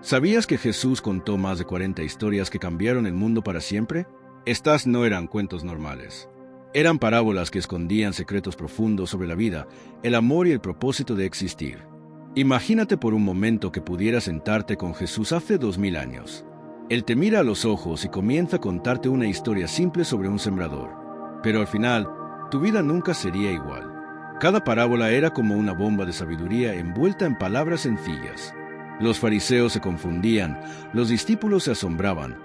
¿Sabías que Jesús contó más de 40 historias que cambiaron el mundo para siempre? Estas no eran cuentos normales. Eran parábolas que escondían secretos profundos sobre la vida, el amor y el propósito de existir. Imagínate por un momento que pudieras sentarte con Jesús hace 2000 años. Él te mira a los ojos y comienza a contarte una historia simple sobre un sembrador. Pero al final, tu vida nunca sería igual. Cada parábola era como una bomba de sabiduría envuelta en palabras sencillas. Los fariseos se confundían, los discípulos se asombraban,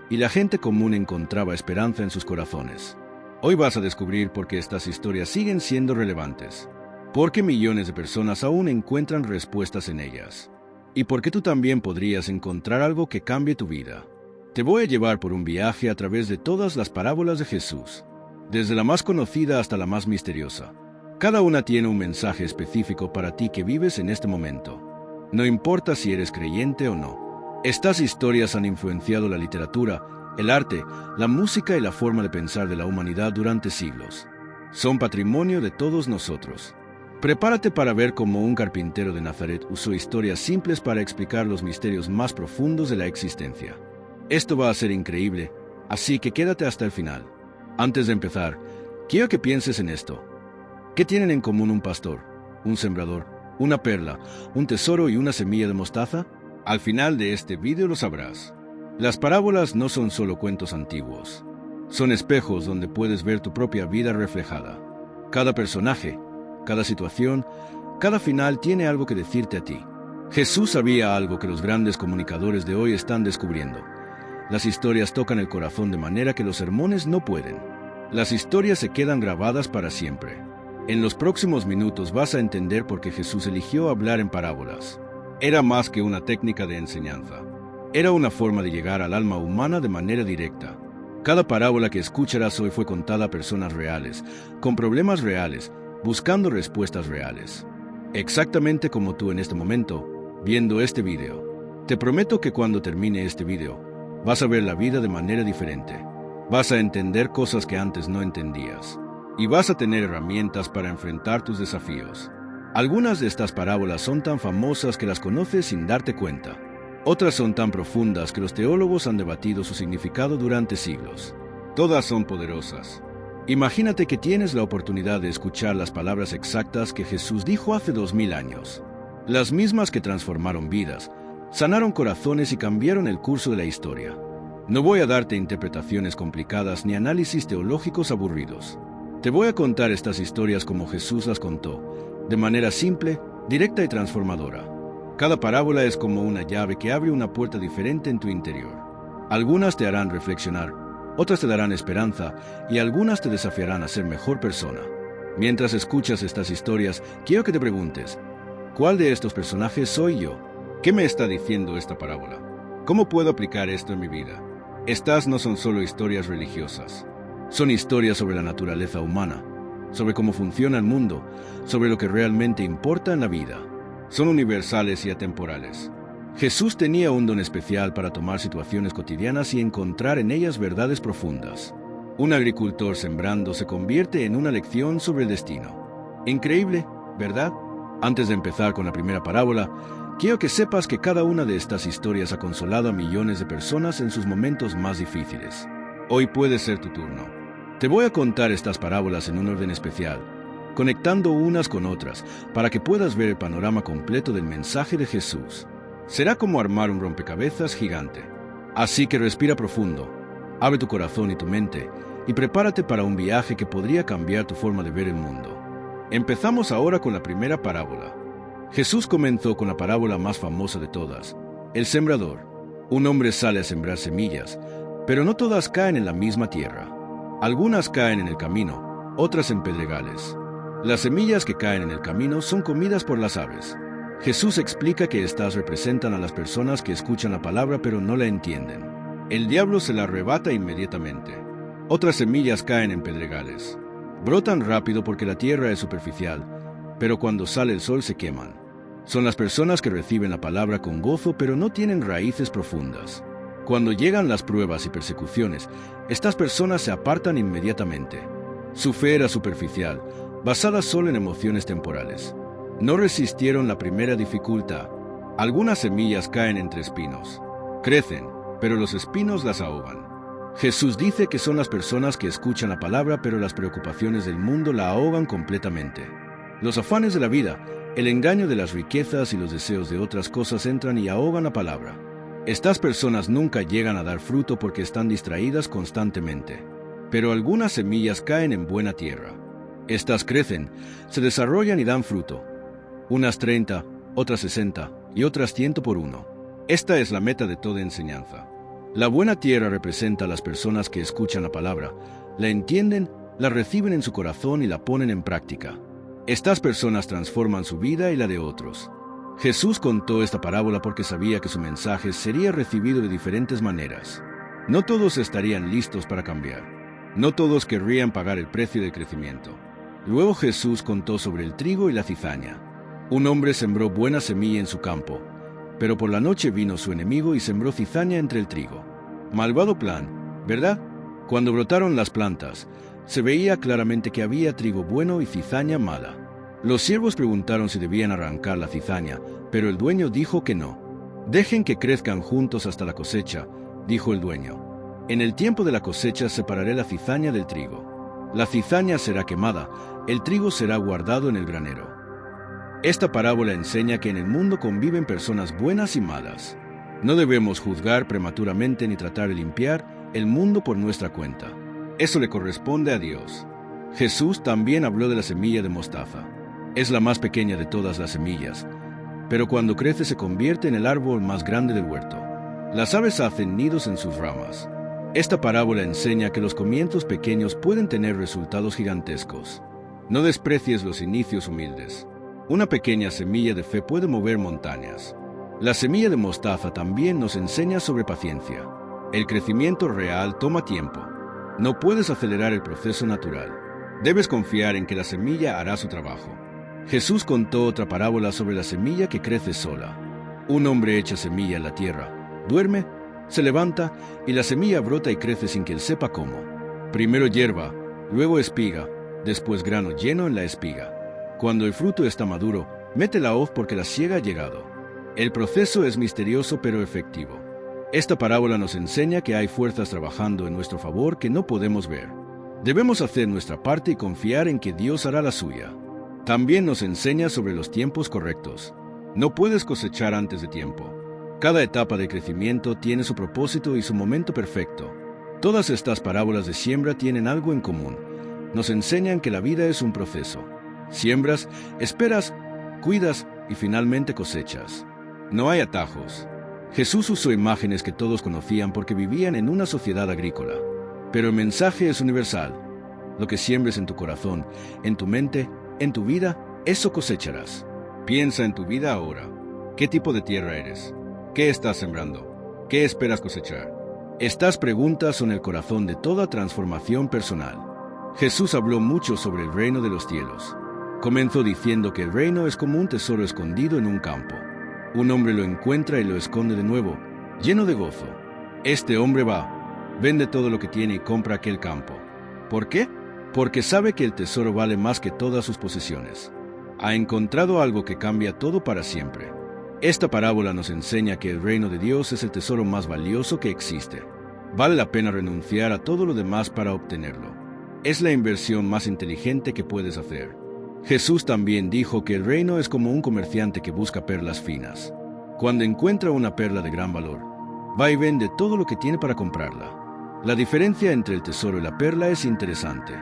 y la gente común encontraba esperanza en sus corazones. Hoy vas a descubrir por qué estas historias siguen siendo relevantes, por qué millones de personas aún encuentran respuestas en ellas, y por qué tú también podrías encontrar algo que cambie tu vida. Te voy a llevar por un viaje a través de todas las parábolas de Jesús, desde la más conocida hasta la más misteriosa. Cada una tiene un mensaje específico para ti que vives en este momento. No importa si eres creyente o no. Estas historias han influenciado la literatura, el arte, la música y la forma de pensar de la humanidad durante siglos. Son patrimonio de todos nosotros. Prepárate para ver cómo un carpintero de Nazaret usó historias simples para explicar los misterios más profundos de la existencia. Esto va a ser increíble, así que quédate hasta el final. Antes de empezar, quiero que pienses en esto. ¿Qué tienen en común un pastor, un sembrador, una perla, un tesoro y una semilla de mostaza? Al final de este vídeo lo sabrás. Las parábolas no son solo cuentos antiguos. Son espejos donde puedes ver tu propia vida reflejada. Cada personaje, cada situación, cada final tiene algo que decirte a ti. Jesús sabía algo que los grandes comunicadores de hoy están descubriendo. Las historias tocan el corazón de manera que los sermones no pueden. Las historias se quedan grabadas para siempre. En los próximos minutos vas a entender por qué Jesús eligió hablar en parábolas. Era más que una técnica de enseñanza. Era una forma de llegar al alma humana de manera directa. Cada parábola que escucharás hoy fue contada a personas reales, con problemas reales, buscando respuestas reales. Exactamente como tú en este momento, viendo este video. Te prometo que cuando termine este video, vas a ver la vida de manera diferente. Vas a entender cosas que antes no entendías. Y vas a tener herramientas para enfrentar tus desafíos. Algunas de estas parábolas son tan famosas que las conoces sin darte cuenta. Otras son tan profundas que los teólogos han debatido su significado durante siglos. Todas son poderosas. Imagínate que tienes la oportunidad de escuchar las palabras exactas que Jesús dijo hace 2000 años. Las mismas que transformaron vidas, sanaron corazones y cambiaron el curso de la historia. No voy a darte interpretaciones complicadas ni análisis teológicos aburridos. Te voy a contar estas historias como Jesús las contó, de manera simple, directa y transformadora. Cada parábola es como una llave que abre una puerta diferente en tu interior. Algunas te harán reflexionar, otras te darán esperanza y algunas te desafiarán a ser mejor persona. Mientras escuchas estas historias, quiero que te preguntes, ¿cuál de estos personajes soy yo? ¿Qué me está diciendo esta parábola? ¿Cómo puedo aplicar esto en mi vida? Estas no son solo historias religiosas. Son historias sobre la naturaleza humana, sobre cómo funciona el mundo, sobre lo que realmente importa en la vida. Son universales y atemporales. Jesús tenía un don especial para tomar situaciones cotidianas y encontrar en ellas verdades profundas. Un agricultor sembrando se convierte en una lección sobre el destino. Increíble, ¿verdad? Antes de empezar con la primera parábola, quiero que sepas que cada una de estas historias ha consolado a millones de personas en sus momentos más difíciles. Hoy puede ser tu turno. Te voy a contar estas parábolas en un orden especial, conectando unas con otras, para que puedas ver el panorama completo del mensaje de Jesús. Será como armar un rompecabezas gigante. Así que respira profundo, abre tu corazón y tu mente, y prepárate para un viaje que podría cambiar tu forma de ver el mundo. Empezamos ahora con la primera parábola. Jesús comenzó con la parábola más famosa de todas, el sembrador. Un hombre sale a sembrar semillas, pero no todas caen en la misma tierra. Algunas caen en el camino, otras en pedregales. Las semillas que caen en el camino son comidas por las aves. Jesús explica que estas representan a las personas que escuchan la palabra pero no la entienden. El diablo se la arrebata inmediatamente. Otras semillas caen en pedregales. Brotan rápido porque la tierra es superficial, pero cuando sale el sol se queman. Son las personas que reciben la palabra con gozo pero no tienen raíces profundas. Cuando llegan las pruebas y persecuciones, estas personas se apartan inmediatamente. Su fe era superficial, basada solo en emociones temporales. No resistieron la primera dificultad, Algunas semillas caen entre espinos. Crecen, pero los espinos las ahogan. Jesús dice que son las personas que escuchan la palabra, pero las preocupaciones del mundo la ahogan completamente. Los afanes de la vida, el engaño de las riquezas y los deseos de otras cosas entran y ahogan la palabra. Estas personas nunca llegan a dar fruto porque están distraídas constantemente. Pero algunas semillas caen en buena tierra. Estas crecen, se desarrollan y dan fruto. Unas 30, otras 60 y otras 100 por uno. Esta es la meta de toda enseñanza. La buena tierra representa a las personas que escuchan la palabra, la entienden, la reciben en su corazón y la ponen en práctica. Estas personas transforman su vida y la de otros. Jesús contó esta parábola porque sabía que su mensaje sería recibido de diferentes maneras. No todos estarían listos para cambiar. No todos querrían pagar el precio del crecimiento. Luego Jesús contó sobre el trigo y la cizaña. Un hombre sembró buena semilla en su campo, pero por la noche vino su enemigo y sembró cizaña entre el trigo. Malvado plan, ¿verdad? Cuando brotaron las plantas, se veía claramente que había trigo bueno y cizaña mala. Los siervos preguntaron si debían arrancar la cizaña, pero el dueño dijo que no. «Dejen que crezcan juntos hasta la cosecha», dijo el dueño. «En el tiempo de la cosecha separaré la cizaña del trigo. La cizaña será quemada, el trigo será guardado en el granero». Esta parábola enseña que en el mundo conviven personas buenas y malas. No debemos juzgar prematuramente ni tratar de limpiar el mundo por nuestra cuenta. Eso le corresponde a Dios. Jesús también habló de la semilla de mostaza. Es la más pequeña de todas las semillas, pero cuando crece se convierte en el árbol más grande del huerto. Las aves hacen nidos en sus ramas. Esta parábola enseña que los comienzos pequeños pueden tener resultados gigantescos. No desprecies los inicios humildes. Una pequeña semilla de fe puede mover montañas. La semilla de mostaza también nos enseña sobre paciencia. El crecimiento real toma tiempo. No puedes acelerar el proceso natural. Debes confiar en que la semilla hará su trabajo. Jesús contó otra parábola sobre la semilla que crece sola. Un hombre echa semilla en la tierra, duerme, se levanta y la semilla brota y crece sin que él sepa cómo. Primero hierba, luego espiga, después grano lleno en la espiga. Cuando el fruto está maduro, mete la hoz porque la siega ha llegado. El proceso es misterioso pero efectivo. Esta parábola nos enseña que hay fuerzas trabajando en nuestro favor que no podemos ver. Debemos hacer nuestra parte y confiar en que Dios hará la suya. También nos enseña sobre los tiempos correctos. No puedes cosechar antes de tiempo. Cada etapa de crecimiento tiene su propósito y su momento perfecto. Todas estas parábolas de siembra tienen algo en común. Nos enseñan que la vida es un proceso. Siembras, esperas, cuidas y finalmente cosechas. No hay atajos. Jesús usó imágenes que todos conocían porque vivían en una sociedad agrícola. Pero el mensaje es universal. Lo que siembres en tu corazón, en tu mente, en tu vida, eso cosecharás. Piensa en tu vida ahora. ¿Qué tipo de tierra eres? ¿Qué estás sembrando? ¿Qué esperas cosechar? Estas preguntas son el corazón de toda transformación personal. Jesús habló mucho sobre el reino de los cielos. Comenzó diciendo que el reino es como un tesoro escondido en un campo. Un hombre lo encuentra y lo esconde de nuevo, lleno de gozo. Este hombre va, vende todo lo que tiene y compra aquel campo. ¿Por qué? Porque sabe que el tesoro vale más que todas sus posesiones. Ha encontrado algo que cambia todo para siempre. Esta parábola nos enseña que el reino de Dios es el tesoro más valioso que existe. Vale la pena renunciar a todo lo demás para obtenerlo. Es la inversión más inteligente que puedes hacer. Jesús también dijo que el reino es como un comerciante que busca perlas finas. Cuando encuentra una perla de gran valor, va y vende todo lo que tiene para comprarla. La diferencia entre el tesoro y la perla es interesante.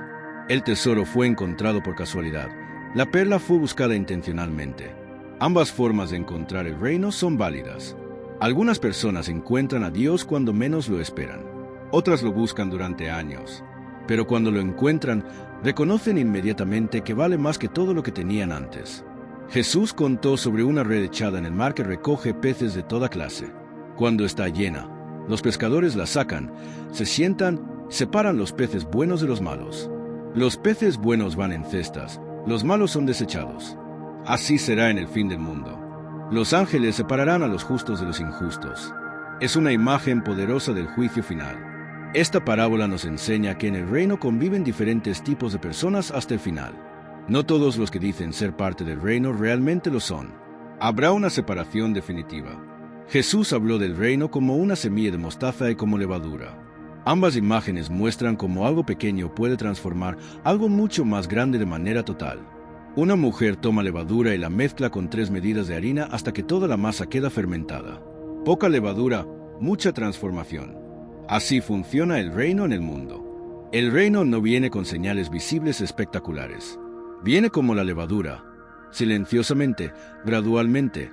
El tesoro fue encontrado por casualidad. La perla fue buscada intencionalmente. Ambas formas de encontrar el reino son válidas. Algunas personas encuentran a Dios cuando menos lo esperan. Otras lo buscan durante años. Pero cuando lo encuentran, reconocen inmediatamente que vale más que todo lo que tenían antes. Jesús contó sobre una red echada en el mar que recoge peces de toda clase. Cuando está llena, los pescadores la sacan, se sientan, separan los peces buenos de los malos. Los peces buenos van en cestas, los malos son desechados. Así será en el fin del mundo. Los ángeles separarán a los justos de los injustos. Es una imagen poderosa del juicio final. Esta parábola nos enseña que en el reino conviven diferentes tipos de personas hasta el final. No todos los que dicen ser parte del reino realmente lo son. Habrá una separación definitiva. Jesús habló del reino como una semilla de mostaza y como levadura. Ambas imágenes muestran cómo algo pequeño puede transformar algo mucho más grande de manera total. Una mujer toma levadura y la mezcla con 3 medidas de harina hasta que toda la masa queda fermentada. Poca levadura, mucha transformación. Así funciona el reino en el mundo. El reino no viene con señales visibles espectaculares. Viene como la levadura, silenciosamente, gradualmente,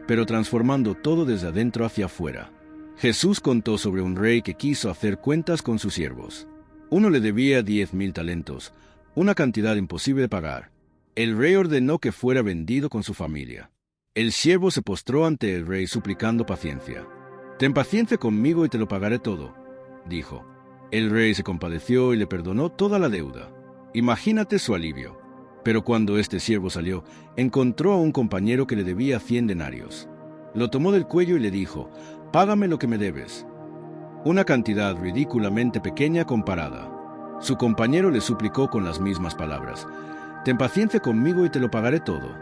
pero transformando todo desde adentro hacia afuera. Jesús contó sobre un rey que quiso hacer cuentas con sus siervos. Uno le debía 10,000 talentos, una cantidad imposible de pagar. El rey ordenó que fuera vendido con su familia. El siervo se postró ante el rey suplicando paciencia. «Ten paciencia conmigo y te lo pagaré todo», dijo. El rey se compadeció y le perdonó toda la deuda. Imagínate su alivio. Pero cuando este siervo salió, encontró a un compañero que le debía 100 denarios. Lo tomó del cuello y le dijo: «Págame lo que me debes». Una cantidad ridículamente pequeña comparada. Su compañero le suplicó con las mismas palabras: «Ten paciencia conmigo y te lo pagaré todo».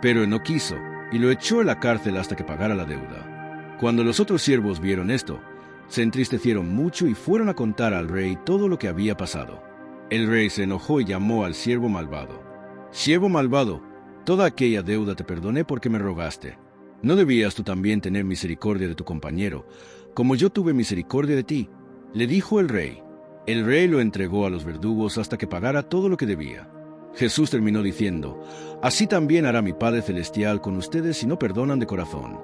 Pero él no quiso, y lo echó en la cárcel hasta que pagara la deuda. Cuando los otros siervos vieron esto, se entristecieron mucho y fueron a contar al rey todo lo que había pasado. El rey se enojó y llamó al siervo malvado. «Siervo malvado, toda aquella deuda te perdoné porque me rogaste. ¿No debías tú también tener misericordia de tu compañero, como yo tuve misericordia de ti?», le dijo el rey. El rey lo entregó a los verdugos hasta que pagara todo lo que debía. Jesús terminó diciendo: «Así también hará mi Padre Celestial con ustedes si no perdonan de corazón».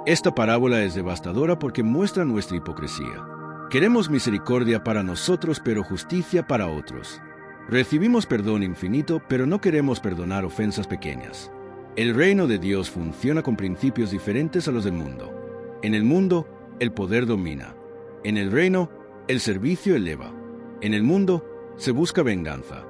Esta parábola es devastadora porque muestra nuestra hipocresía. Queremos misericordia para nosotros, pero justicia para otros. Recibimos perdón infinito, pero no queremos perdonar ofensas pequeñas. El reino de Dios funciona con principios diferentes a los del mundo. En el mundo, el poder domina. En el reino, el servicio eleva. En el mundo, se busca venganza.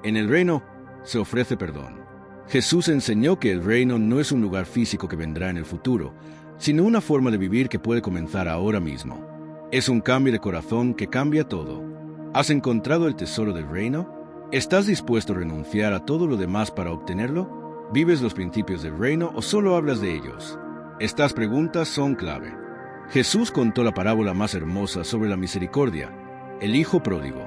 En el reino, se ofrece perdón. Jesús enseñó que el reino no es un lugar físico que vendrá en el futuro, sino una forma de vivir que puede comenzar ahora mismo. Es un cambio de corazón que cambia todo. ¿Has encontrado el tesoro del reino? ¿Estás dispuesto a renunciar a todo lo demás para obtenerlo? ¿Vives los principios del reino o solo hablas de ellos? Estas preguntas son clave. Jesús contó la parábola más hermosa sobre la misericordia: el hijo pródigo.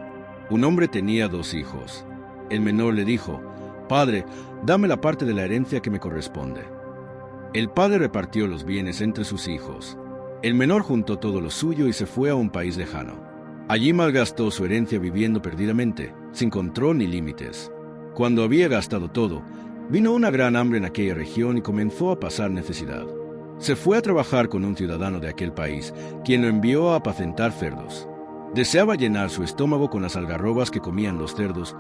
Un hombre tenía 2 hijos. El menor le dijo: «Padre, dame la parte de la herencia que me corresponde». El padre repartió los bienes entre sus hijos. El menor juntó todo lo suyo y se fue a un país lejano. Allí malgastó su herencia viviendo perdidamente, sin control ni límites. Cuando había gastado todo, vino una gran hambre en aquella región y comenzó a pasar necesidad. Se fue a trabajar con un ciudadano de aquel país, quien lo envió a apacentar cerdos. Deseaba llenar su estómago con las algarrobas que comían los cerdos,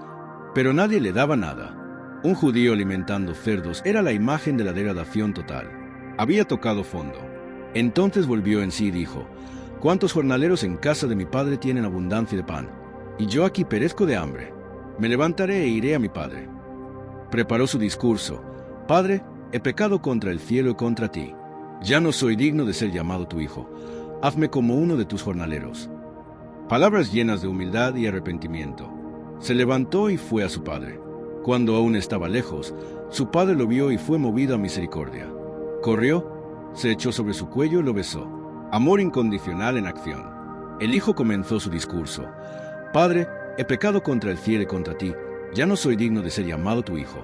pero nadie le daba nada. Un judío alimentando cerdos era la imagen de la degradación total. Había tocado fondo. Entonces volvió en sí y dijo: «¿Cuántos jornaleros en casa de mi padre tienen abundancia de pan? Y yo aquí perezco de hambre. Me levantaré e iré a mi padre». Preparó su discurso: «Padre, he pecado contra el cielo y contra ti. Ya no soy digno de ser llamado tu hijo. Hazme como uno de tus jornaleros». Palabras llenas de humildad y arrepentimiento. Se levantó y fue a su padre. Cuando aún estaba lejos, su padre lo vio y fue movido a misericordia. Corrió, se echó sobre su cuello y lo besó. Amor incondicional en acción. El hijo comenzó su discurso: «Padre, he pecado contra el cielo y contra ti. Ya no soy digno de ser llamado tu hijo».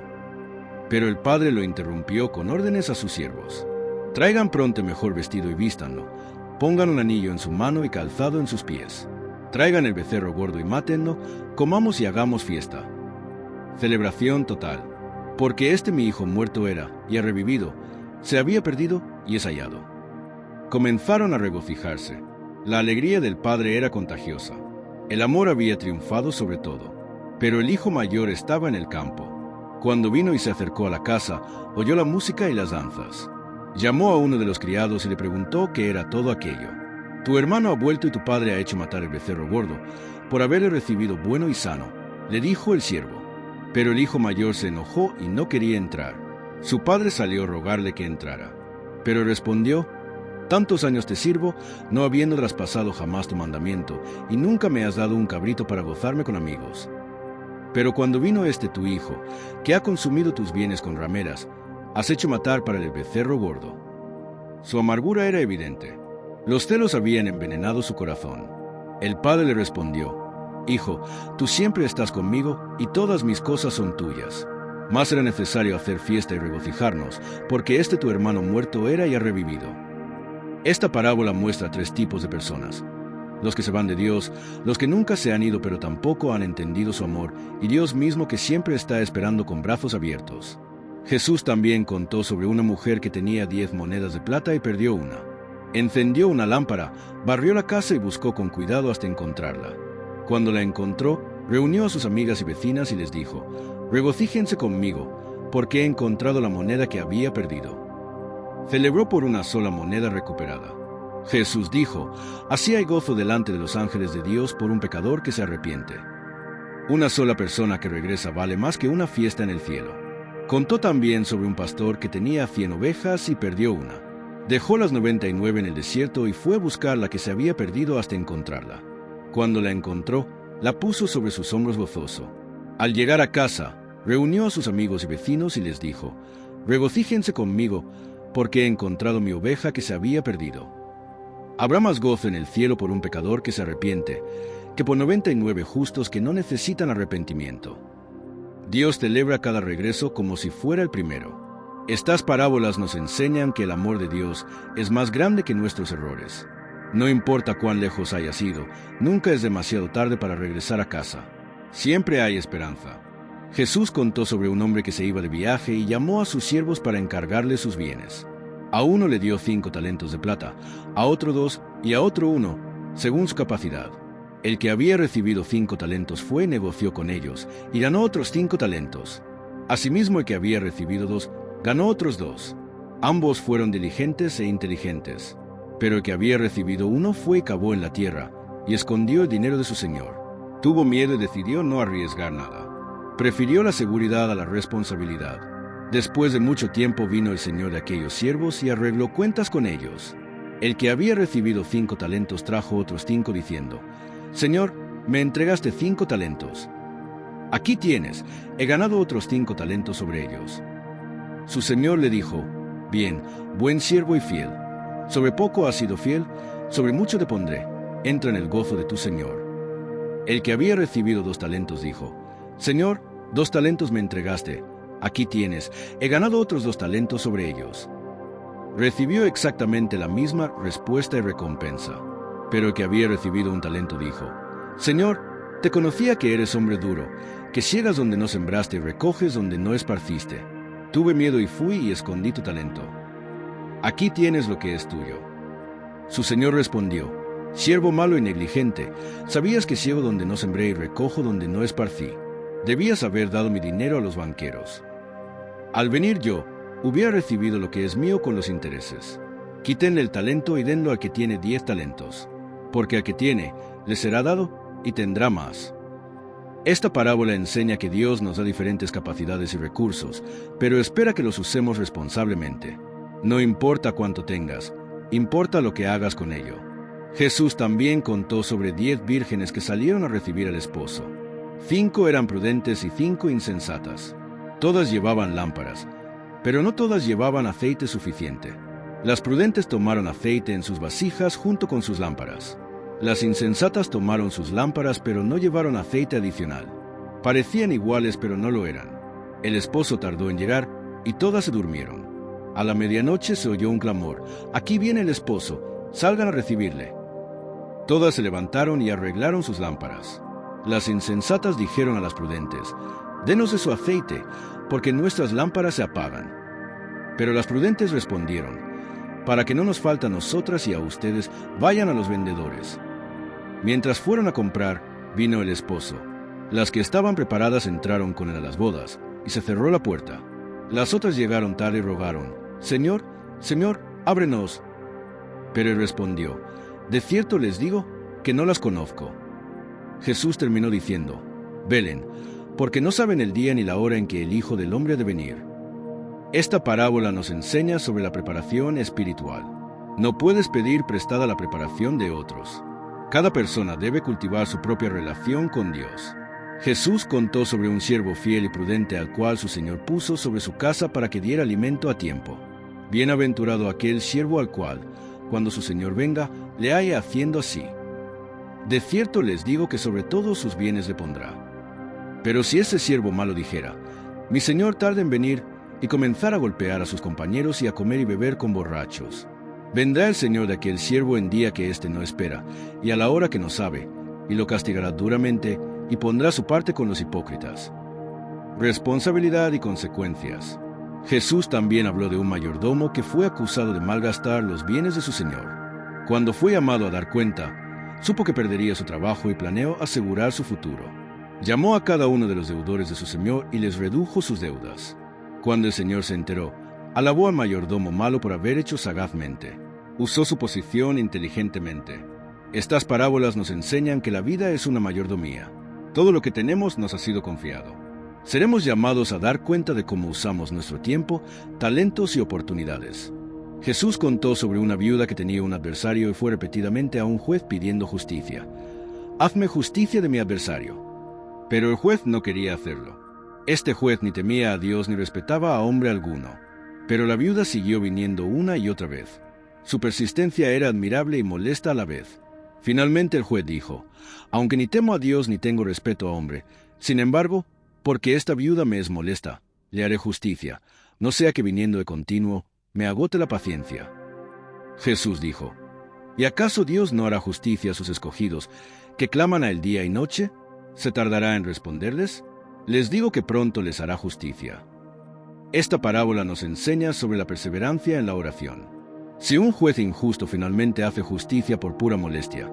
Pero el padre lo interrumpió con órdenes a sus siervos: «Traigan pronto el mejor vestido y vístanlo. Pongan un anillo en su mano y calzado en sus pies. Traigan el becerro gordo y mátenlo. Comamos y hagamos fiesta». Celebración total. Porque mi hijo muerto era, y ha revivido, se había perdido y es hallado. Comenzaron a regocijarse. La alegría del padre era contagiosa. El amor había triunfado sobre todo. Pero el hijo mayor estaba en el campo. Cuando vino y se acercó a la casa, oyó la música y las danzas. Llamó a uno de los criados y le preguntó qué era todo aquello. «Tu hermano ha vuelto y tu padre ha hecho matar el becerro gordo, por haberle recibido bueno y sano», le dijo el siervo. Pero el hijo mayor se enojó y no quería entrar. Su padre salió a rogarle que entrara. Pero respondió: «Tantos años te sirvo, no habiendo traspasado jamás tu mandamiento, y nunca me has dado un cabrito para gozarme con amigos. Pero cuando vino tu hijo, que ha consumido tus bienes con rameras, Has hecho matar para el becerro gordo. Su amargura era evidente. Los celos habían envenenado su corazón. El padre le respondió: Hijo, tú siempre estás conmigo y todas mis cosas son tuyas. Mas era necesario hacer fiesta y regocijarnos, porque tu hermano muerto era y ha revivido. Esta parábola muestra 3 tipos de personas: los que se van de Dios, los que nunca se han ido pero tampoco han entendido su amor, y Dios mismo que siempre está esperando con brazos abiertos. Jesús también contó sobre una mujer que tenía 10 monedas de plata y perdió una. Encendió una lámpara, barrió la casa y buscó con cuidado hasta encontrarla. Cuando la encontró, reunió a sus amigas y vecinas y les dijo: Regocíjense conmigo, porque he encontrado la moneda que había perdido. Celebró por una sola moneda recuperada. Jesús dijo: Así hay gozo delante de los ángeles de Dios por un pecador que se arrepiente. Una sola persona que regresa vale más que una fiesta en el cielo. Contó también sobre un pastor que tenía 100 ovejas y perdió una. Dejó las 99 en el desierto y fue a buscar la que se había perdido hasta encontrarla. Cuando la encontró, la puso sobre sus hombros gozoso. Al llegar a casa, reunió a sus amigos y vecinos y les dijo: Regocíjense conmigo, porque he encontrado mi oveja que se había perdido. Habrá más gozo en el cielo por un pecador que se arrepiente, que por 99 justos que no necesitan arrepentimiento. Dios celebra cada regreso como si fuera el primero. Estas parábolas nos enseñan que el amor de Dios es más grande que nuestros errores. No importa cuán lejos hayas ido, nunca es demasiado tarde para regresar a casa. Siempre hay esperanza. Jesús contó sobre un hombre que se iba de viaje y llamó a sus siervos para encargarle sus bienes. A uno le dio 5 talentos de plata, a otro 2 y a otro 1, según su capacidad. El que había recibido 5 talentos fue y negoció con ellos, y ganó otros 5 talentos. Asimismo, el que había recibido 2, ganó otros 2. Ambos fueron diligentes e inteligentes. Pero el que había recibido 1 fue y cavó en la tierra, y escondió el dinero de su señor. Tuvo miedo y decidió no arriesgar nada. Prefirió la seguridad a la responsabilidad. Después de mucho tiempo vino el señor de aquellos siervos y arregló cuentas con ellos. El que había recibido 5 talentos trajo otros 5 diciendo: Señor, me entregaste 5 talentos. Aquí tienes, he ganado otros 5 talentos sobre ellos. Su señor le dijo: Bien, buen siervo y fiel. Sobre poco has sido fiel, sobre mucho te pondré. Entra en el gozo de tu señor. El que había recibido 2 talentos dijo: Señor, 2 talentos me entregaste. Aquí tienes, he ganado otros 2 talentos sobre ellos. Recibió exactamente la misma respuesta y recompensa. Pero el que había recibido 1 talento dijo: Señor, te conocía que eres hombre duro, que ciegas donde no sembraste y recoges donde no esparciste. Tuve miedo y fui y escondí tu talento. Aquí tienes lo que es tuyo. Su señor respondió: Siervo malo y negligente, sabías que ciego donde no sembré y recojo donde no esparcí. Debías haber dado mi dinero a los banqueros. Al venir yo, hubiera recibido lo que es mío con los intereses. Quítenle el talento y denlo al que tiene 10 talentos, porque al que tiene, le será dado y tendrá más. Esta parábola enseña que Dios nos da diferentes capacidades y recursos, pero espera que los usemos responsablemente. No importa cuánto tengas, importa lo que hagas con ello. Jesús también contó sobre 10 vírgenes que salieron a recibir al esposo. 5 eran prudentes y 5 insensatas. Todas llevaban lámparas, pero no todas llevaban aceite suficiente. Las prudentes tomaron aceite en sus vasijas junto con sus lámparas. Las insensatas tomaron sus lámparas, pero no llevaron aceite adicional. Parecían iguales, pero no lo eran. El esposo tardó en llegar, y todas se durmieron. A la medianoche se oyó un clamor: «Aquí viene el esposo, salgan a recibirle». Todas se levantaron y arreglaron sus lámparas. Las insensatas dijeron a las prudentes: «Denos de su aceite, porque nuestras lámparas se apagan». Pero las prudentes respondieron: «Para que no nos falte a nosotras y a ustedes, vayan a los vendedores». Mientras fueron a comprar, vino el esposo. Las que estaban preparadas entraron con él a las bodas, y se cerró la puerta. Las otras llegaron tarde y rogaron: «Señor, Señor, ábrenos». Pero él respondió: «De cierto les digo que no las conozco». Jesús terminó diciendo: «Velen, porque no saben el día ni la hora en que el Hijo del Hombre ha de venir». Esta parábola nos enseña sobre la preparación espiritual. No puedes pedir prestada la preparación de otros. Cada persona debe cultivar su propia relación con Dios. Jesús contó sobre un siervo fiel y prudente al cual su señor puso sobre su casa para que diera alimento a tiempo. Bienaventurado aquel siervo al cual, cuando su señor venga, le haya haciendo así. De cierto les digo que sobre todos sus bienes le pondrá. Pero si ese siervo malo dijera, mi señor tarda en venir, y comenzara a golpear a sus compañeros y a comer y beber con borrachos, vendrá el señor de aquel siervo en día que éste no espera, y a la hora que no sabe, y lo castigará duramente, y pondrá su parte con los hipócritas. Responsabilidad y consecuencias. Jesús también habló de un mayordomo que fue acusado de malgastar los bienes de su señor. Cuando fue llamado a dar cuenta, supo que perdería su trabajo y planeó asegurar su futuro. Llamó a cada uno de los deudores de su señor y les redujo sus deudas. Cuando el señor se enteró, alabó al mayordomo malo por haber hecho sagazmente. Usó su posición inteligentemente. Estas parábolas nos enseñan que la vida es una mayordomía. Todo lo que tenemos nos ha sido confiado. Seremos llamados a dar cuenta de cómo usamos nuestro tiempo, talentos y oportunidades. Jesús contó sobre una viuda que tenía un adversario y fue repetidamente a un juez pidiendo justicia. «Hazme justicia de mi adversario». Pero el juez no quería hacerlo. Este juez ni temía a Dios ni respetaba a hombre alguno. Pero la viuda siguió viniendo una y otra vez. Su persistencia era admirable y molesta a la vez. Finalmente el juez dijo, «Aunque ni temo a Dios ni tengo respeto a hombre, sin embargo, porque esta viuda me es molesta, le haré justicia, no sea que viniendo de continuo, me agote la paciencia». Jesús dijo, ¿y acaso Dios no hará justicia a sus escogidos, que claman a él día y noche? ¿Se tardará en responderles? Les digo que pronto les hará justicia. Esta parábola nos enseña sobre la perseverancia en la oración. Si un juez injusto finalmente hace justicia por pura molestia,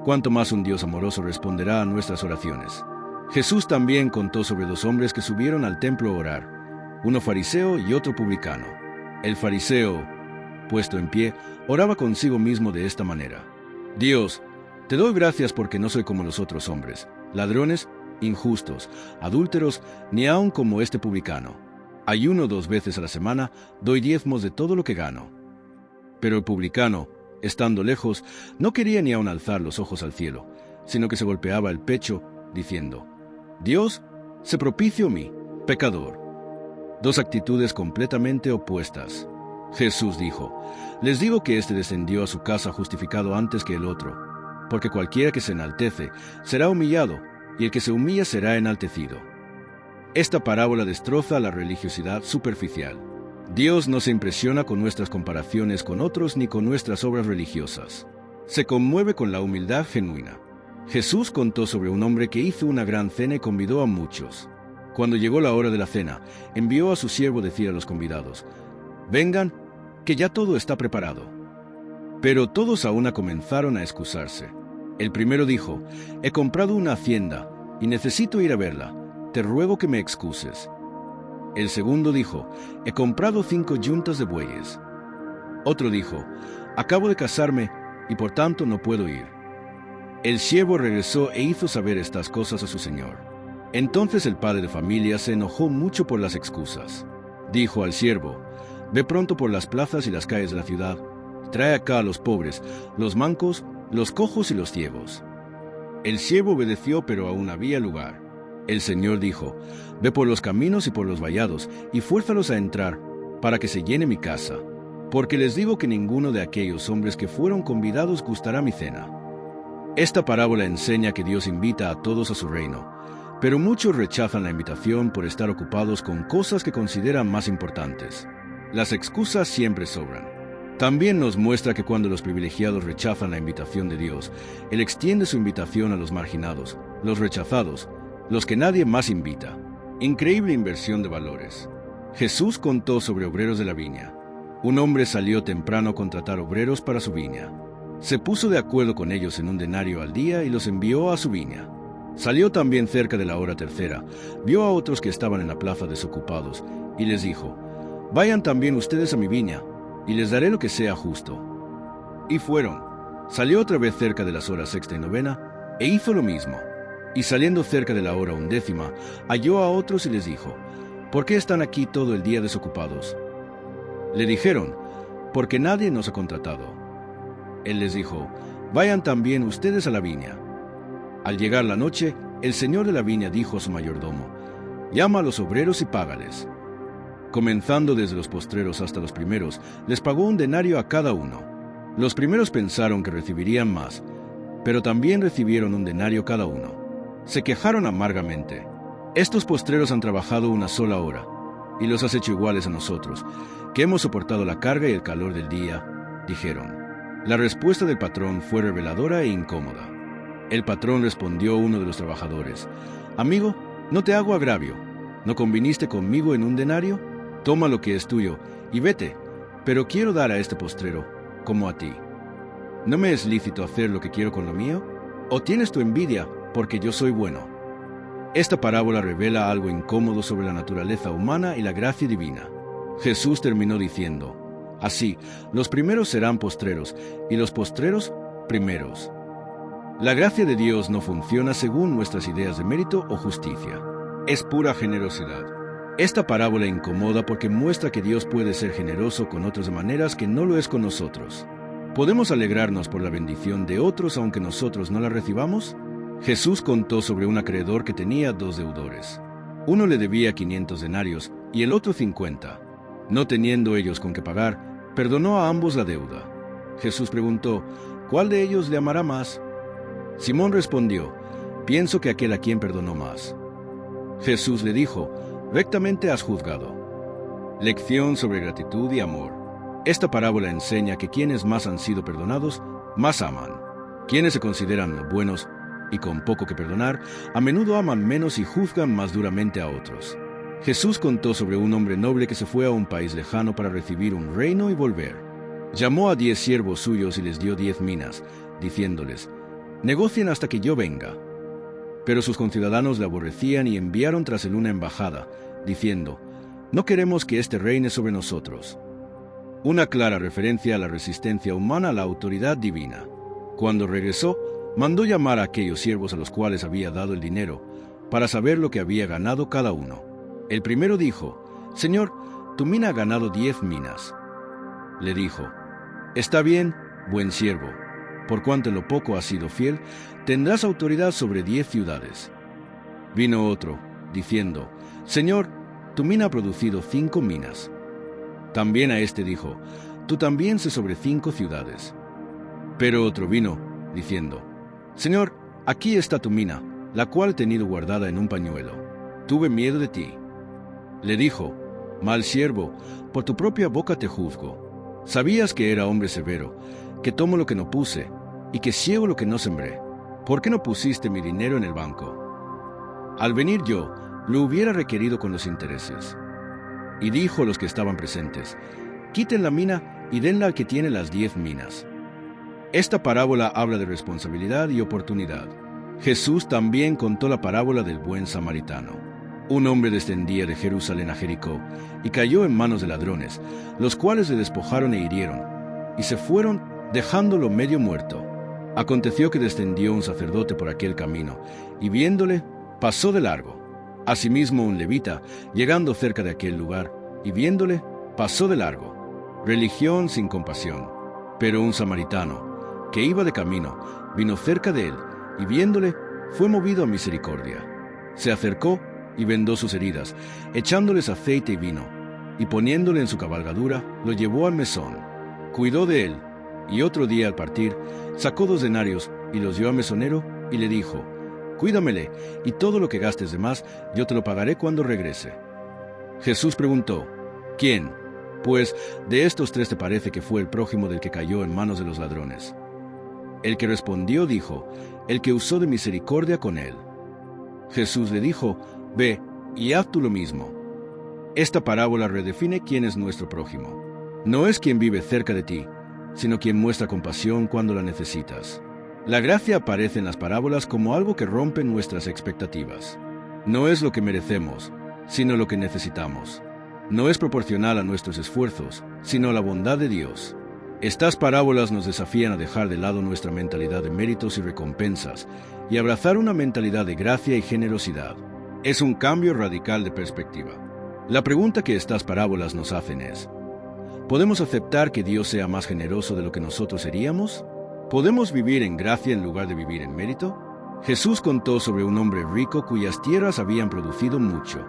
¿cuánto más un Dios amoroso responderá a nuestras oraciones? Jesús también contó sobre dos hombres que subieron al templo a orar, uno fariseo y otro publicano. El fariseo, puesto en pie, oraba consigo mismo de esta manera: Dios, te doy gracias porque no soy como los otros hombres, ladrones, injustos, adúlteros, ni aun como este publicano. Ayuno 2 veces a la semana, doy diezmos de todo lo que gano. Pero el publicano, estando lejos, no quería ni aun alzar los ojos al cielo, sino que se golpeaba el pecho, diciendo, Dios, sé propicio a mí, pecador. Dos actitudes completamente opuestas. Jesús dijo, les digo que éste descendió a su casa justificado antes que el otro, porque cualquiera que se enaltece será humillado, y el que se humilla será enaltecido. Esta parábola destroza la religiosidad superficial. Dios no se impresiona con nuestras comparaciones con otros ni con nuestras obras religiosas. Se conmueve con la humildad genuina. Jesús contó sobre un hombre que hizo una gran cena y convidó a muchos. Cuando llegó la hora de la cena, envió a su siervo decir a los convidados, «Vengan, que ya todo está preparado». Pero todos a una comenzaron a excusarse. El primero dijo, «He comprado una hacienda y necesito ir a verla. Te ruego que me excuses». El segundo dijo, «He comprado 5 yuntas de bueyes». Otro dijo, «Acabo de casarme y por tanto no puedo ir». El siervo regresó e hizo saber estas cosas a su señor. Entonces el padre de familia se enojó mucho por las excusas. Dijo al siervo, «Ve pronto por las plazas y las calles de la ciudad, trae acá a los pobres, los mancos, los cojos y los ciegos». El siervo obedeció, pero aún había lugar. El Señor dijo, «Ve por los caminos y por los vallados, y fuérzalos a entrar, para que se llene mi casa. Porque les digo que ninguno de aquellos hombres que fueron convidados gustará mi cena». Esta parábola enseña que Dios invita a todos a su reino, pero muchos rechazan la invitación por estar ocupados con cosas que consideran más importantes. Las excusas siempre sobran. También nos muestra que cuando los privilegiados rechazan la invitación de Dios, Él extiende su invitación a los marginados, los rechazados, los que nadie más invita. Increíble inversión de valores. Jesús contó sobre obreros de la viña. Un hombre salió temprano a contratar obreros para su viña. Se puso de acuerdo con ellos en un denario al día y los envió a su viña. Salió también cerca de la hora tercera, vio a otros que estaban en la plaza desocupados, y les dijo, «Vayan también ustedes a mi viña, y les daré lo que sea justo». Y fueron. Salió otra vez cerca de las horas sexta y novena, e hizo lo mismo. Y saliendo cerca de la hora 11, halló a otros y les dijo, «¿Por qué están aquí todo el día desocupados?» Le dijeron, «Porque nadie nos ha contratado». Él les dijo, «Vayan también ustedes a la viña». Al llegar la noche, el señor de la viña dijo a su mayordomo: «Llama a los obreros y págales». Comenzando desde los postreros hasta los primeros, les pagó 1 denario a cada uno. Los primeros pensaron que recibirían más, pero también recibieron 1 denario cada uno. Se quejaron amargamente: «Estos postreros han trabajado 1 sola hora, y los has hecho iguales a nosotros, que hemos soportado la carga y el calor del día», dijeron. La respuesta del patrón fue reveladora e incómoda. El patrón respondió a uno de los trabajadores: «Amigo, no te hago agravio. ¿No conviniste conmigo en 1 denario? Toma lo que es tuyo y vete, pero quiero dar a este postrero como a ti. ¿No me es lícito hacer lo que quiero con lo mío? ¿O tienes tu envidia porque yo soy bueno?». Esta parábola revela algo incómodo sobre la naturaleza humana y la gracia divina. Jesús terminó diciendo: «Así, los primeros serán postreros, y los postreros primeros». La gracia de Dios no funciona según nuestras ideas de mérito o justicia. Es pura generosidad. Esta parábola incomoda porque muestra que Dios puede ser generoso con otros de maneras que no lo es con nosotros. ¿Podemos alegrarnos por la bendición de otros aunque nosotros no la recibamos? Jesús contó sobre un acreedor que tenía 2 deudores. Uno le debía 500 denarios y el otro 50. No teniendo ellos con qué pagar, perdonó a ambos la deuda. Jesús preguntó: «¿Cuál de ellos le amará más?». Simón respondió: «Pienso que aquel a quien perdonó más». Jesús le dijo: «Rectamente has juzgado». Lección sobre gratitud y amor. Esta parábola enseña que quienes más han sido perdonados, más aman. Quienes se consideran buenos y con poco que perdonar, a menudo aman menos y juzgan más duramente a otros. Jesús contó sobre un hombre noble que se fue a un país lejano para recibir un reino y volver. Llamó a 10 siervos suyos y les dio 10 minas, diciéndoles: «Negocien hasta que yo venga». Pero sus conciudadanos le aborrecían y enviaron tras él una embajada, diciendo: «No queremos que éste reine sobre nosotros». Una clara referencia a la resistencia humana a la autoridad divina. Cuando regresó, mandó llamar a aquellos siervos a los cuales había dado el dinero, para saber lo que había ganado cada uno. El primero dijo: «Señor, tu mina ha ganado 10 minas». Le dijo: «Está bien, buen siervo. Por cuanto en lo poco has sido fiel, tendrás autoridad sobre 10 ciudades». Vino otro, diciendo: «Señor, tu mina ha producido 5 minas». También a este dijo: «Tú también sé sobre 5 ciudades». Pero otro vino, diciendo: «Señor, aquí está tu mina, la cual he tenido guardada en un pañuelo. Tuve miedo de ti». Le dijo: «Mal siervo, por tu propia boca te juzgo. Sabías que era hombre severo, que tomo lo que no puse, y que ciego lo que no sembré. ¿Por qué no pusiste mi dinero en el banco? Al venir yo, lo hubiera requerido con los intereses». Y dijo a los que estaban presentes: «Quiten la mina y denla al que tiene las 10 minas». Esta parábola habla de responsabilidad y oportunidad. Jesús también contó la parábola del buen samaritano. Un hombre descendía de Jerusalén a Jericó y cayó en manos de ladrones, los cuales le despojaron e hirieron, y se fueron dejándolo medio muerto. Aconteció que descendió un sacerdote por aquel camino, y viéndole, pasó de largo. Asimismo un levita, llegando cerca de aquel lugar, y viéndole, pasó de largo. Religión sin compasión. Pero un samaritano, que iba de camino, vino cerca de él, y viéndole, fue movido a misericordia. Se acercó y vendó sus heridas, echándoles aceite y vino, y poniéndole en su cabalgadura, lo llevó al mesón. Cuidó de él, y otro día al partir, sacó 2 denarios y los dio al mesonero, y le dijo: «Cuídamele, y todo lo que gastes de más, yo te lo pagaré cuando regrese». Jesús preguntó: «¿Quién? Pues de estos 3 te parece que fue el prójimo del que cayó en manos de los ladrones». El que respondió dijo: «El que usó de misericordia con él». Jesús le dijo: «Ve, y haz tú lo mismo». Esta parábola redefine quién es nuestro prójimo. No es quien vive cerca de ti, sino quien muestra compasión cuando la necesitas. La gracia aparece en las parábolas como algo que rompe nuestras expectativas. No es lo que merecemos, sino lo que necesitamos. No es proporcional a nuestros esfuerzos, sino a la bondad de Dios. Estas parábolas nos desafían a dejar de lado nuestra mentalidad de méritos y recompensas y abrazar una mentalidad de gracia y generosidad. Es un cambio radical de perspectiva. La pregunta que estas parábolas nos hacen es: ¿podemos aceptar que Dios sea más generoso de lo que nosotros seríamos? ¿Podemos vivir en gracia en lugar de vivir en mérito? Jesús contó sobre un hombre rico cuyas tierras habían producido mucho.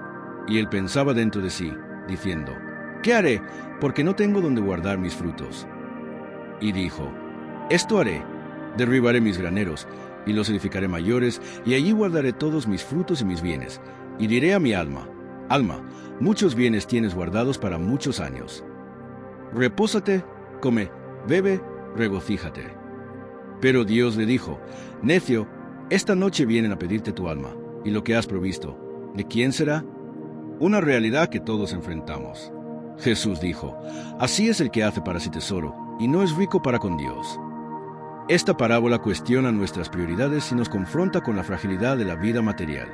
Y él pensaba dentro de sí, diciendo, ¿qué haré? Porque no tengo donde guardar mis frutos. Y dijo, esto haré, derribaré mis graneros, y los edificaré mayores, y allí guardaré todos mis frutos y mis bienes. Y diré a mi alma, alma, muchos bienes tienes guardados para muchos años. Repósate, come, bebe, regocíjate. Pero Dios le dijo, necio, esta noche vienen a pedirte tu alma, y lo que has provisto, ¿de quién será? Una realidad que todos enfrentamos. Jesús dijo, así es el que hace para sí tesoro, y no es rico para con Dios. Esta parábola cuestiona nuestras prioridades y nos confronta con la fragilidad de la vida material.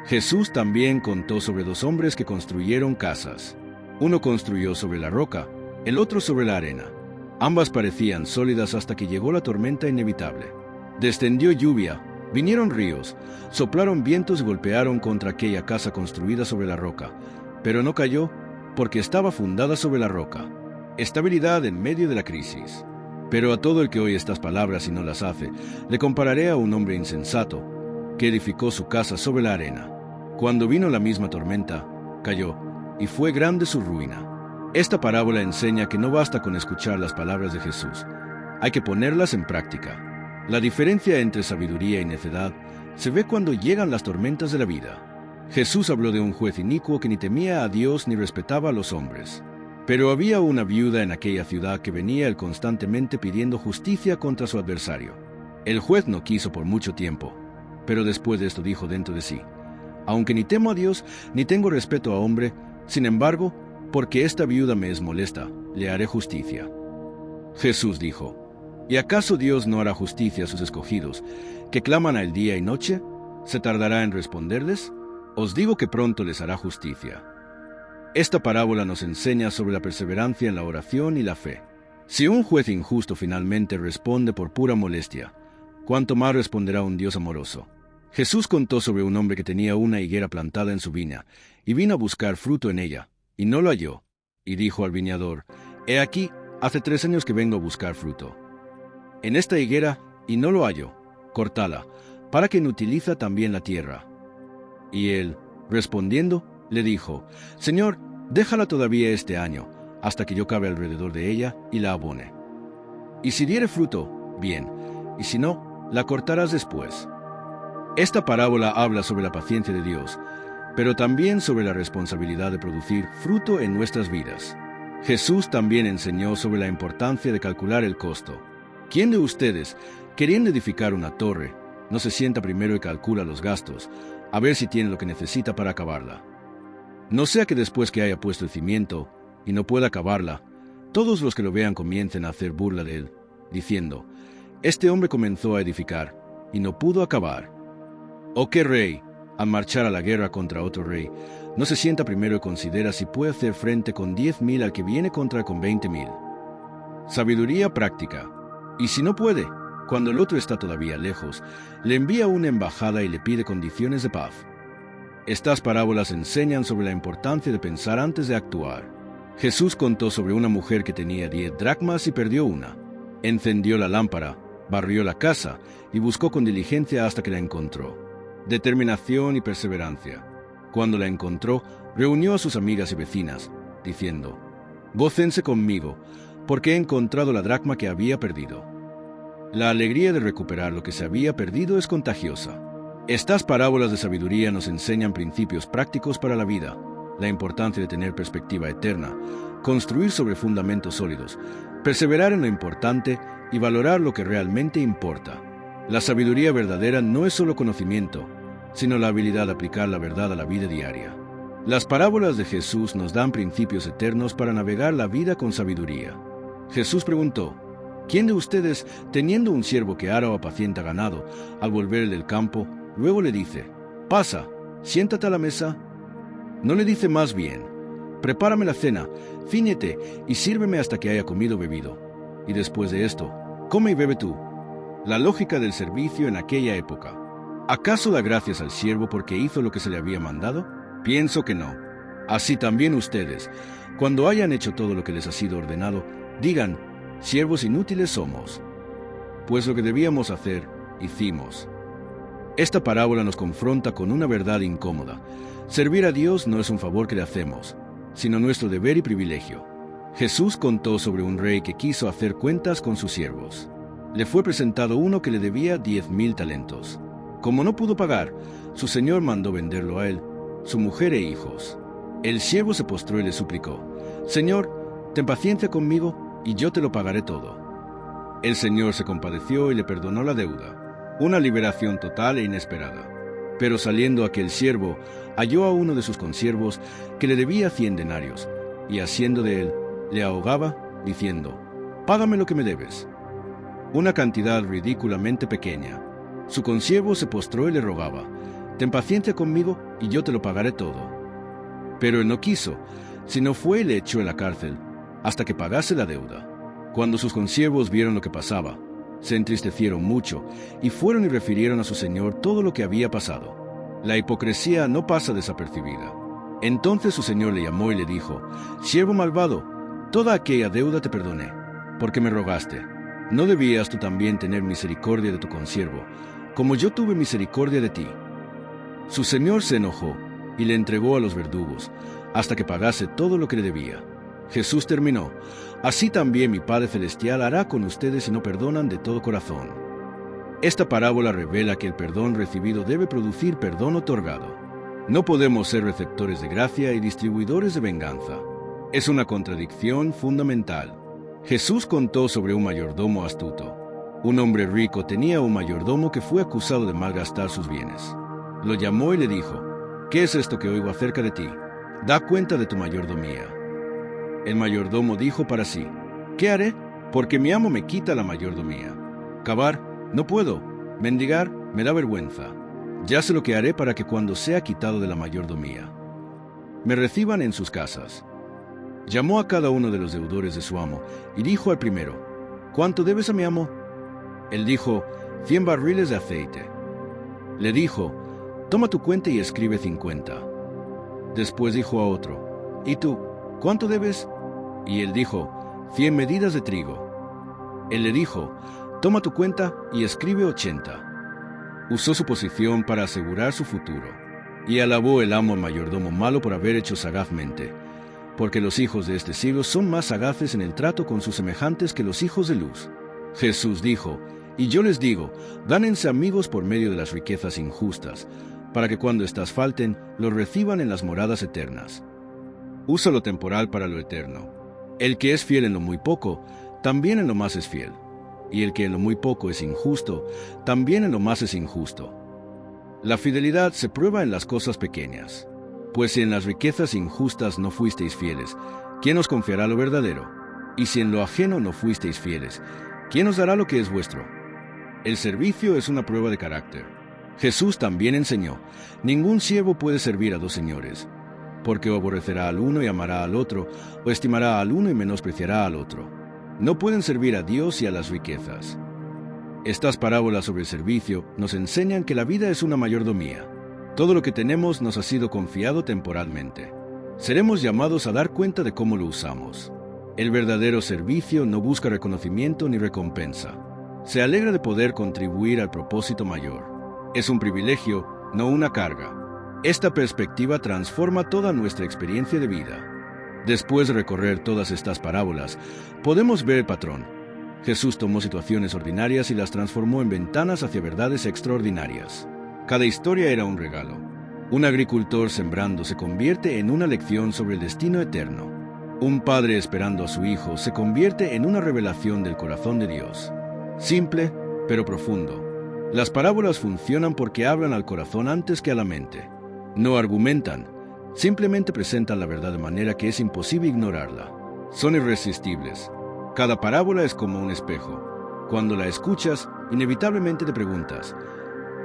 Jesús también contó sobre dos hombres que construyeron casas. Uno construyó sobre la roca, el otro sobre la arena. Ambas parecían sólidas hasta que llegó la tormenta inevitable. Descendió lluvia, vinieron ríos, soplaron vientos y golpearon contra aquella casa construida sobre la roca, pero no cayó porque estaba fundada sobre la roca. Estabilidad en medio de la crisis. Pero a todo el que oye estas palabras y no las hace, le compararé a un hombre insensato que edificó su casa sobre la arena. Cuando vino la misma tormenta, cayó, y fue grande su ruina. Esta parábola enseña que no basta con escuchar las palabras de Jesús, hay que ponerlas en práctica. La diferencia entre sabiduría y necedad se ve cuando llegan las tormentas de la vida. Jesús habló de un juez inicuo que ni temía a Dios ni respetaba a los hombres. Pero había una viuda en aquella ciudad que venía él constantemente pidiendo justicia contra su adversario. El juez no quiso por mucho tiempo, pero después de esto dijo dentro de sí, aunque ni temo a Dios ni tengo respeto a hombre, sin embargo, porque esta viuda me es molesta, le haré justicia. Jesús dijo, ¿y acaso Dios no hará justicia a sus escogidos, que claman al día y noche? ¿Se tardará en responderles? Os digo que pronto les hará justicia. Esta parábola nos enseña sobre la perseverancia en la oración y la fe. Si un juez injusto finalmente responde por pura molestia, ¿cuánto más responderá un Dios amoroso? Jesús contó sobre un hombre que tenía una higuera plantada en su viña, y vino a buscar fruto en ella, y no lo halló. Y dijo al viñador, he aquí, hace 3 años que vengo a buscar fruto en esta higuera, y no lo hallo. Cortala, para que inutiliza también la tierra. Y él, respondiendo, le dijo, Señor, déjala todavía este año, hasta que yo cabe alrededor de ella y la abone. Y si diere fruto, bien, y si no, la cortarás después. Esta parábola habla sobre la paciencia de Dios, pero también sobre la responsabilidad de producir fruto en nuestras vidas. Jesús también enseñó sobre la importancia de calcular el costo. ¿Quién de ustedes, queriendo edificar una torre, no se sienta primero y calcula los gastos, a ver si tiene lo que necesita para acabarla? No sea que después que haya puesto el cimiento y no pueda acabarla, todos los que lo vean comiencen a hacer burla de él, diciendo, este hombre comenzó a edificar y no pudo acabar. ¿O qué rey, al marchar a la guerra contra otro rey, no se sienta primero y considera si puede hacer frente con 10,000 al que viene contra con 20,000? Sabiduría práctica. Y si no puede, cuando el otro está todavía lejos, le envía una embajada y le pide condiciones de paz. Estas parábolas enseñan sobre la importancia de pensar antes de actuar. Jesús contó sobre una mujer que tenía 10 dracmas y perdió una. Encendió la lámpara, barrió la casa y buscó con diligencia hasta que la encontró. Determinación y perseverancia. Cuando la encontró, reunió a sus amigas y vecinas, diciendo, gócense conmigo, porque he encontrado la dracma que había perdido. La alegría de recuperar lo que se había perdido es contagiosa. Estas parábolas de sabiduría nos enseñan principios prácticos para la vida, la importancia de tener perspectiva eterna, construir sobre fundamentos sólidos, perseverar en lo importante y valorar lo que realmente importa. La sabiduría verdadera no es solo conocimiento, sino la habilidad de aplicar la verdad a la vida diaria. Las parábolas de Jesús nos dan principios eternos para navegar la vida con sabiduría. Jesús preguntó, ¿quién de ustedes, teniendo un siervo que ara o apacienta ganado, al volver del campo, luego le dice, pasa, siéntate a la mesa? ¿No le dice más bien, prepárame la cena, cíñete y sírveme hasta que haya comido o bebido? Y después de esto, come y bebe tú. La lógica del servicio en aquella época. ¿Acaso da gracias al siervo porque hizo lo que se le había mandado? Pienso que no. Así también ustedes, cuando hayan hecho todo lo que les ha sido ordenado, digan, siervos inútiles somos, pues lo que debíamos hacer, hicimos. Esta parábola nos confronta con una verdad incómoda. Servir a Dios no es un favor que le hacemos, sino nuestro deber y privilegio. Jesús contó sobre un rey que quiso hacer cuentas con sus siervos. Le fue presentado uno que le debía 10,000 talentos. Como no pudo pagar, su señor mandó venderlo a él, su mujer e hijos. El siervo se postró y le suplicó: «Señor, ten paciencia conmigo y yo te lo pagaré todo». El señor se compadeció y le perdonó la deuda, una liberación total e inesperada. Pero saliendo aquel siervo, halló a uno de sus consiervos que le debía 100 denarios, y haciendo de él, le ahogaba, diciendo: «Págame lo que me debes». Una cantidad ridículamente pequeña. Su consiervo se postró y le rogaba: «Ten paciencia conmigo y yo te lo pagaré todo». Pero él no quiso, sino fue y le echó en la cárcel, hasta que pagase la deuda. Cuando sus consiervos vieron lo que pasaba, se entristecieron mucho, y fueron y refirieron a su señor todo lo que había pasado. La hipocresía no pasa desapercibida. Entonces su señor le llamó y le dijo: «Siervo malvado, toda aquella deuda te perdoné, porque me rogaste. ¿No debías tú también tener misericordia de tu consiervo, como yo tuve misericordia de ti?» Su señor se enojó y le entregó a los verdugos, hasta que pagase todo lo que le debía. Jesús terminó: «Así también mi Padre Celestial hará con ustedes si no perdonan de todo corazón». Esta parábola revela que el perdón recibido debe producir perdón otorgado. No podemos ser receptores de gracia y distribuidores de venganza. Es una contradicción fundamental. Jesús contó sobre un mayordomo astuto. Un hombre rico tenía un mayordomo que fue acusado de malgastar sus bienes. Lo llamó y le dijo: «¿Qué es esto que oigo acerca de ti? Da cuenta de tu mayordomía». El mayordomo dijo para sí: «¿Qué haré? Porque mi amo me quita la mayordomía. Cavar, no puedo. Mendigar, me da vergüenza. Ya sé lo que haré para que cuando sea quitado de la mayordomía, me reciban en sus casas». Llamó a cada uno de los deudores de su amo y dijo al primero: «¿Cuánto debes a mi amo?» Él dijo: 100 barriles de aceite. Le dijo: «Toma tu cuenta y escribe 50. Después dijo a otro: «¿Y tú, cuánto debes?» Y él dijo: 100 medidas de trigo. Él le dijo: «Toma tu cuenta y escribe 80. Usó su posición para asegurar su futuro. Y alabó el amo al mayordomo malo por haber hecho sagazmente, porque los hijos de este siglo son más sagaces en el trato con sus semejantes que los hijos de luz. Jesús dijo: «Y yo les digo, gánense amigos por medio de las riquezas injustas, para que cuando éstas falten, los reciban en las moradas eternas». Usa lo temporal para lo eterno. El que es fiel en lo muy poco, también en lo más es fiel. Y el que en lo muy poco es injusto, también en lo más es injusto. La fidelidad se prueba en las cosas pequeñas. Pues si en las riquezas injustas no fuisteis fieles, ¿quién os confiará lo verdadero? Y si en lo ajeno no fuisteis fieles, ¿quién os dará lo que es vuestro? El servicio es una prueba de carácter. Jesús también enseñó: ningún siervo puede servir a dos señores, porque o aborrecerá al uno y amará al otro, o estimará al uno y menospreciará al otro. No pueden servir a Dios y a las riquezas. Estas parábolas sobre el servicio nos enseñan que la vida es una mayordomía. Todo lo que tenemos nos ha sido confiado temporalmente. Seremos llamados a dar cuenta de cómo lo usamos. El verdadero servicio no busca reconocimiento ni recompensa. Se alegra de poder contribuir al propósito mayor. Es un privilegio, no una carga. Esta perspectiva transforma toda nuestra experiencia de vida. Después de recorrer todas estas parábolas, podemos ver el patrón. Jesús tomó situaciones ordinarias y las transformó en ventanas hacia verdades extraordinarias. Cada historia era un regalo. Un agricultor sembrando se convierte en una lección sobre el destino eterno. Un padre esperando a su hijo se convierte en una revelación del corazón de Dios. Simple, pero profundo. Las parábolas funcionan porque hablan al corazón antes que a la mente. No argumentan, simplemente presentan la verdad de manera que es imposible ignorarla. Son irresistibles. Cada parábola es como un espejo. Cuando la escuchas, inevitablemente te preguntas: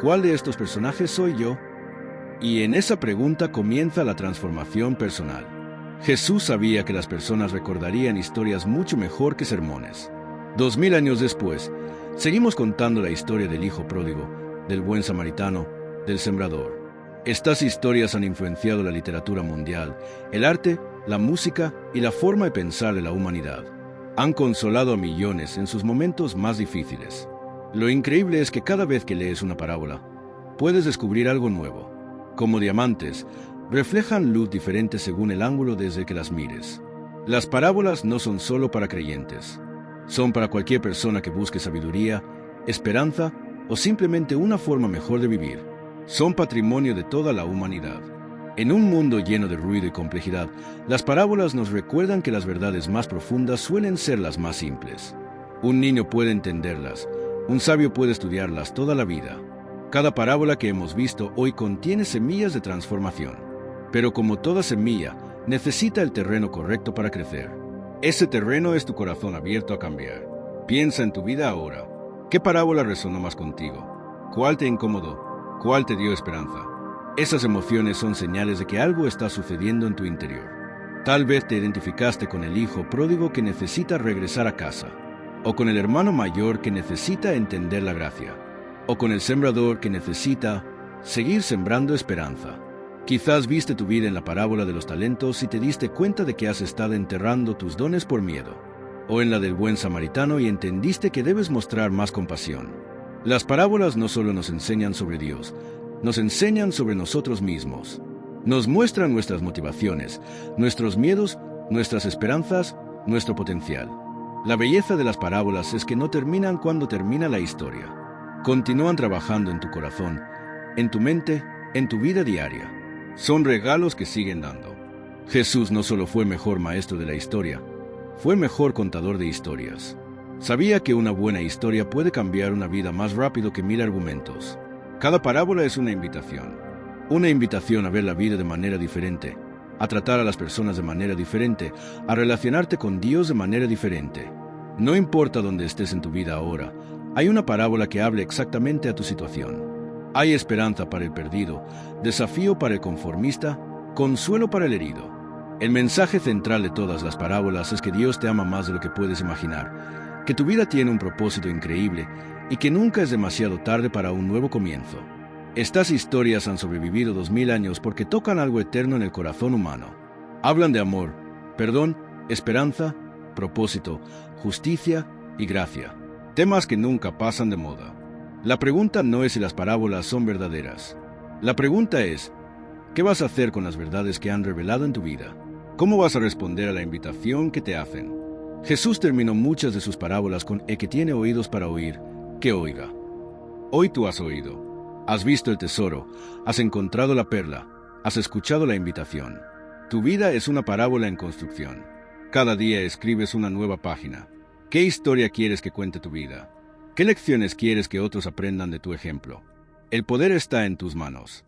¿cuál de estos personajes soy yo? Y en esa pregunta comienza la transformación personal. Jesús sabía que las personas recordarían historias mucho mejor que sermones. 2000 años después, seguimos contando la historia del hijo pródigo, del buen samaritano, del sembrador. Estas historias han influenciado la literatura mundial, el arte, la música y la forma de pensar de la humanidad. Han consolado a millones en sus momentos más difíciles. Lo increíble es que cada vez que lees una parábola, puedes descubrir algo nuevo. Como diamantes, reflejan luz diferente según el ángulo desde que las mires. Las parábolas no son solo para creyentes. Son para cualquier persona que busque sabiduría, esperanza o simplemente una forma mejor de vivir. Son patrimonio de toda la humanidad. En un mundo lleno de ruido y complejidad, las parábolas nos recuerdan que las verdades más profundas suelen ser las más simples. Un niño puede entenderlas, un sabio puede estudiarlas toda la vida. Cada parábola que hemos visto hoy contiene semillas de transformación. Pero como toda semilla, necesita el terreno correcto para crecer. Ese terreno es tu corazón abierto a cambiar. Piensa en tu vida ahora. ¿Qué parábola resonó más contigo? ¿Cuál te incomodó? ¿Cuál te dio esperanza? Esas emociones son señales de que algo está sucediendo en tu interior. Tal vez te identificaste con el hijo pródigo que necesita regresar a casa, o con el hermano mayor que necesita entender la gracia, o con el sembrador que necesita seguir sembrando esperanza. Quizás viste tu vida en la parábola de los talentos y te diste cuenta de que has estado enterrando tus dones por miedo, o en la del buen samaritano y entendiste que debes mostrar más compasión. Las parábolas no solo nos enseñan sobre Dios, nos enseñan sobre nosotros mismos. Nos muestran nuestras motivaciones, nuestros miedos, nuestras esperanzas, nuestro potencial. La belleza de las parábolas es que no terminan cuando termina la historia. Continúan trabajando en tu corazón, en tu mente, en tu vida diaria. Son regalos que siguen dando. Jesús no solo fue mejor maestro de la historia, fue mejor contador de historias. Sabía que una buena historia puede cambiar una vida más rápido que 1000 argumentos. Cada parábola es una invitación a ver la vida de manera diferente, a tratar a las personas de manera diferente, a relacionarte con Dios de manera diferente. No importa dónde estés en tu vida ahora, hay una parábola que hable exactamente a tu situación. Hay esperanza para el perdido, desafío para el conformista, consuelo para el herido. El mensaje central de todas las parábolas es que Dios te ama más de lo que puedes imaginar, que tu vida tiene un propósito increíble y que nunca es demasiado tarde para un nuevo comienzo. Estas historias han sobrevivido 2000 años porque tocan algo eterno en el corazón humano. Hablan de amor, perdón, esperanza, propósito, justicia y gracia. Temas que nunca pasan de moda. La pregunta no es si las parábolas son verdaderas. La pregunta es, ¿qué vas a hacer con las verdades que han revelado en tu vida? ¿Cómo vas a responder a la invitación que te hacen? Jesús terminó muchas de sus parábolas con el que tiene oídos para oír, que oiga. Hoy tú has oído, has visto el tesoro, has encontrado la perla, has escuchado la invitación. Tu vida es una parábola en construcción. Cada día escribes una nueva página. ¿Qué historia quieres que cuente tu vida? ¿Qué lecciones quieres que otros aprendan de tu ejemplo? El poder está en tus manos.